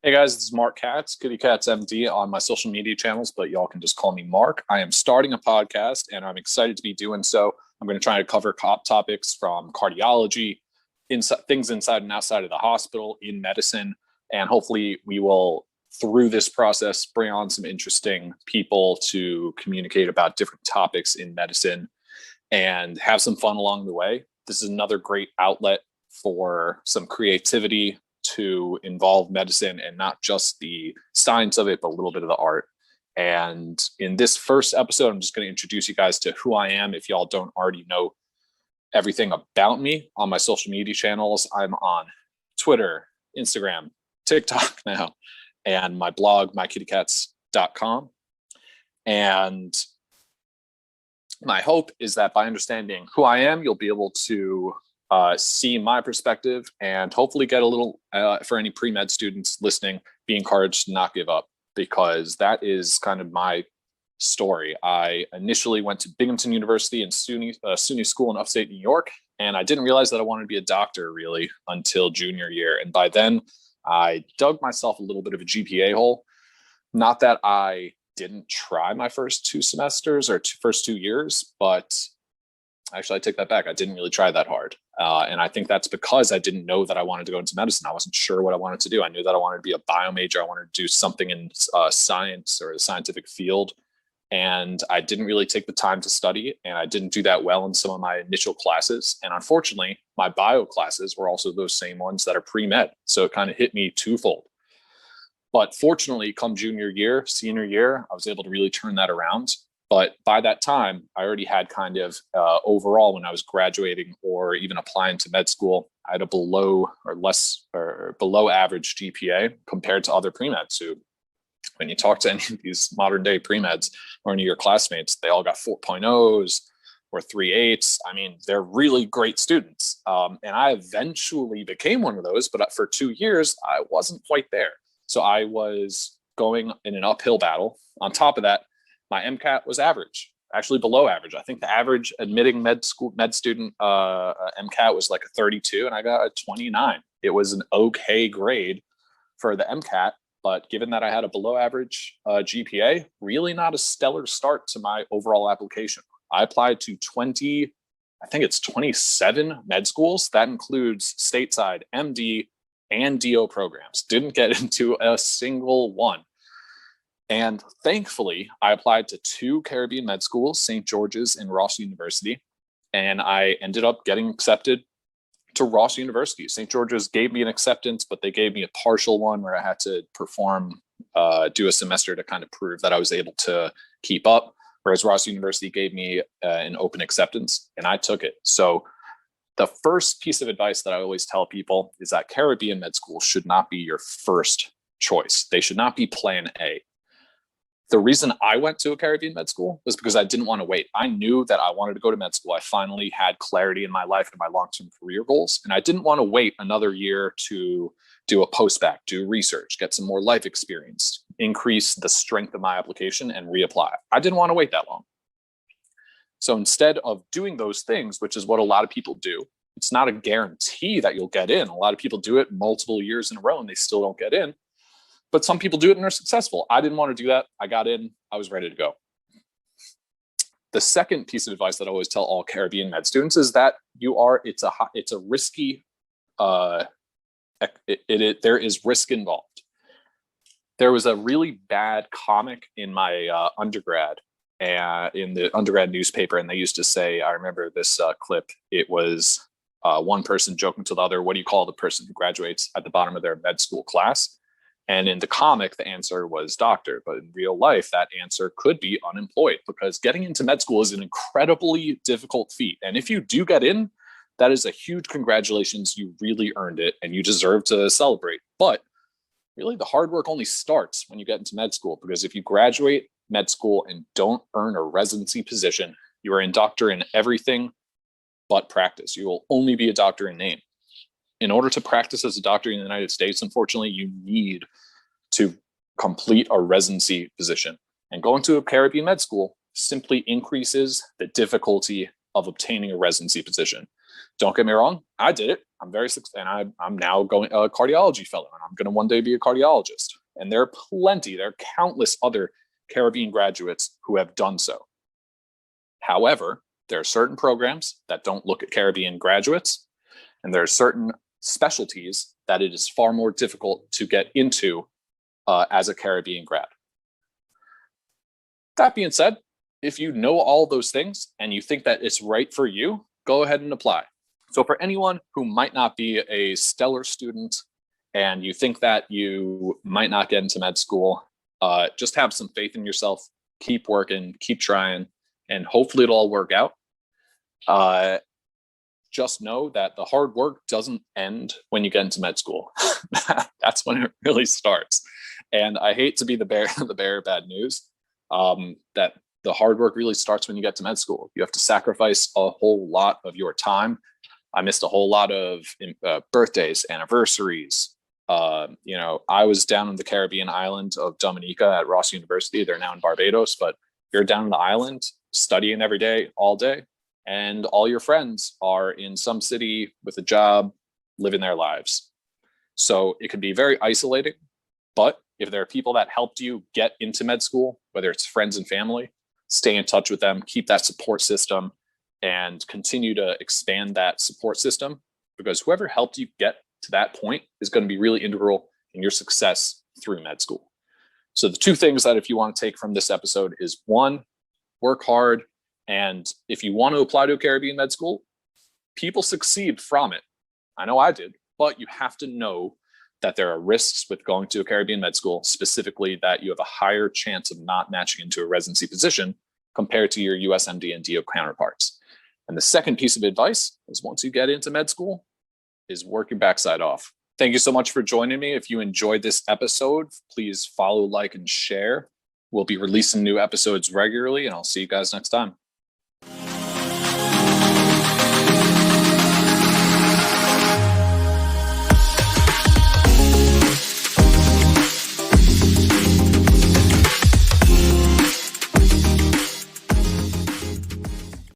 Hey guys, this is Marc Katz, Kitty Cats MD on my social media channels, but y'all can just call me Mark. I am starting a podcast and I'm excited to be doing so. I'm going to try to cover topics from cardiology, things inside and outside of the hospital, in medicine, and hopefully we will, through this process, bring on some interesting people to communicate about different topics in medicine and have some fun along the way. This is another great outlet for some creativity to involve medicine and not just the science of it, but a little bit of the art. And in this first episode, I'm just going to introduce you guys to who I am. If y'all don't already know everything about me on my social media channels, I'm on Twitter, Instagram, TikTok now, and my blog, mykittycats.com. And my hope is that by understanding who I am, you'll be able to see my perspective and hopefully get a little, for any pre-med students listening, be encouraged to not give up, because that is kind of my story. I initially went to Binghamton University and SUNY school in upstate New York, and I didn't realize that I wanted to be a doctor really until junior year. And by then, I dug myself a little bit of a GPA hole. Not that I didn't try my first 2 semesters or first 2 years, but actually, I take that back. I didn't really try that hard. And I think that's because I didn't know that I wanted to go into medicine. I wasn't sure what I wanted to do. I knew that I wanted to be a bio major. I wanted to do something in science or the scientific field. And I didn't really take the time to study. And I didn't do that well in some of my initial classes. And unfortunately, my bio classes were also those same ones that are pre-med. So it kind of hit me twofold. But fortunately, come junior year, senior year, I was able to really turn that around. But by that time, I already had kind of overall, when I was graduating or even applying to med school, I had a below average GPA compared to other pre-meds who, when you talk to any of these modern day pre-meds or any of your classmates, they all got 4.0s or 3.8s. I mean, they're really great students. And I eventually became one of those, but for 2 years, I wasn't quite there. So I was going in an uphill battle. On top of that, my MCAT was average, actually below average. I think the average admitting med student MCAT was like a 32, and I got a 29. It was an okay grade for the MCAT, but given that I had a below average GPA, really not a stellar start to my overall application. I applied to 27 med schools. That includes stateside MD and DO programs. Didn't get into a single one. And thankfully, I applied to 2 Caribbean med schools, St. George's and Ross University. And I ended up getting accepted to Ross University. St. George's gave me an acceptance, but they gave me a partial one where I had to do a semester to kind of prove that I was able to keep up. Whereas Ross University gave me an open acceptance, and I took it. So the first piece of advice that I always tell people is that Caribbean med school should not be your first choice. They should not be plan A. The reason I went to a Caribbean med school was because I didn't want to wait. I knew that I wanted to go to med school. I finally had clarity in my life and my long-term career goals. And I didn't want to wait another year to do a post-bac, do research, get some more life experience, increase the strength of my application, and reapply. I didn't want to wait that long. So instead of doing those things, which is what a lot of people do, it's not a guarantee that you'll get in. A lot of people do it multiple years in a row and they still don't get in. But some people do it and are successful. I didn't want to do that. I got in. I was ready to go. The second piece of advice that I always tell all Caribbean med students is that it's a risky, there is risk involved. There was a really bad comic in my undergrad, in the undergrad newspaper, and they used to say, I remember this clip, it was one person joking to the other, what do you call the person who graduates at the bottom of their med school class? And in the comic, the answer was doctor. But in real life, that answer could be unemployed, because getting into med school is an incredibly difficult feat. And if you do get in, that is a huge congratulations. You really earned it and you deserve to celebrate. But really, the hard work only starts when you get into med school, because if you graduate med school and don't earn a residency position, you are a doctor in everything but practice. You will only be a doctor in name. In order to practice as a doctor in the United States, unfortunately, you need to complete a residency position. And going to a Caribbean med school simply increases the difficulty of obtaining a residency position. Don't get me wrong, I did it. I'm very successful, and I'm now going a cardiology fellow, and I'm going to one day be a cardiologist. And there are countless other Caribbean graduates who have done so. However, there are certain programs that don't look at Caribbean graduates, and there are certain specialties that it is far more difficult to get into as a Caribbean grad. That being said, if you know all those things and you think that it's right for you, go ahead and apply. So for anyone who might not be a stellar student and you think that you might not get into med school, just have some faith in yourself, keep working, keep trying, and hopefully it'll all work out. Just know that the hard work doesn't end when you get into med school. That's when it really starts. And I hate to be the bearer of bad news, that the hard work really starts when you get to med school. You have to sacrifice a whole lot of your time. I missed a whole lot of birthdays, anniversaries. I was down in the Caribbean island of Dominica at Ross University. They're now in Barbados, but you're down on the island studying every day, all day, and all your friends are in some city with a job, living their lives. So it can be very isolating, but if there are people that helped you get into med school, whether it's friends and family, stay in touch with them, keep that support system, and continue to expand that support system, because whoever helped you get to that point is going to be really integral in your success through med school. So the two things that if you want to take from this episode is, one, work hard. And if you want to apply to a Caribbean med school, people succeed from it. I know I did, but you have to know that there are risks with going to a Caribbean med school, specifically that you have a higher chance of not matching into a residency position compared to your USMD and DO counterparts. And the second piece of advice is, once you get into med school, is work your backside off. Thank you so much for joining me. If you enjoyed this episode, please follow, like, and share. We'll be releasing new episodes regularly, and I'll see you guys next time.